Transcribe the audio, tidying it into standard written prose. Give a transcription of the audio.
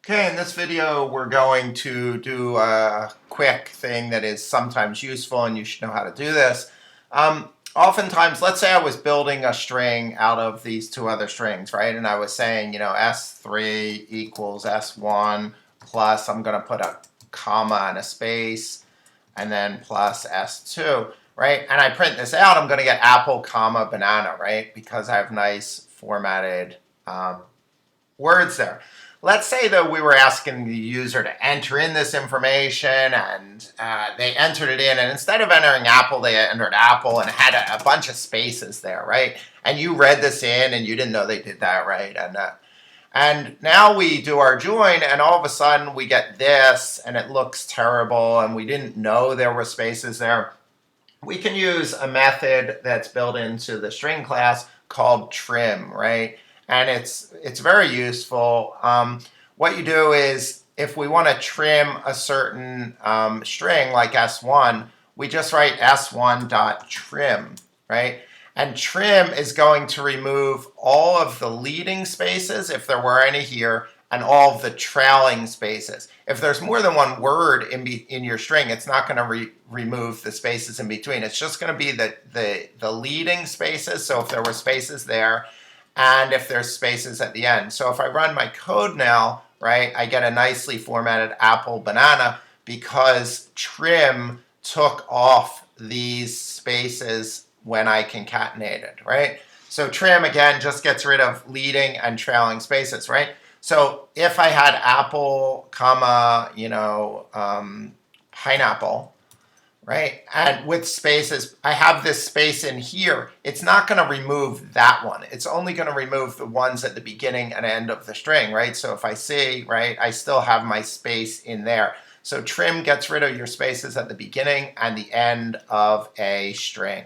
Okay, in this video, we're going to do a quick thing that is sometimes useful, and you should know how to do this. Oftentimes, let's say I was building a string out of these two other strings, right? And I was saying, S3 equals S1 plus, I'm going to put a comma and a space, and then plus S2, right? And I print this out, I'm going to get apple, comma, banana, right? Because I have nice formatted words there. Let's say that we were asking the user to enter in this information, and they entered it in, and instead of entering apple, they entered apple, and it had a bunch of spaces there, right? And you read this in, and you didn't know they did that, right? And now we do our join, and all of a sudden we get this, and it looks terrible, and we didn't know there were spaces there. We can use a method that's built into the string class called trim, right? And it's very useful. What you do is, if we want to trim a certain string like S1, we just write S1.trim, right? And trim is going to remove all of the leading spaces, if there were any here, and all of the trailing spaces. If there's more than one word in your string, it's not going to remove the spaces in between. It's just going to be the leading spaces. So if there were spaces there, and if there's spaces at the end. So if I run my code now, right, I get a nicely formatted apple banana because trim took off these spaces when I concatenated, right? So trim, again, just gets rid of leading and trailing spaces, right? So if I had apple, comma, pineapple, right? And with spaces, I have this space in here. It's not going to remove that one. It's only going to remove the ones at the beginning and end of the string, right? So if I see, right, I still have my space in there. So trim gets rid of your spaces at the beginning and the end of a string.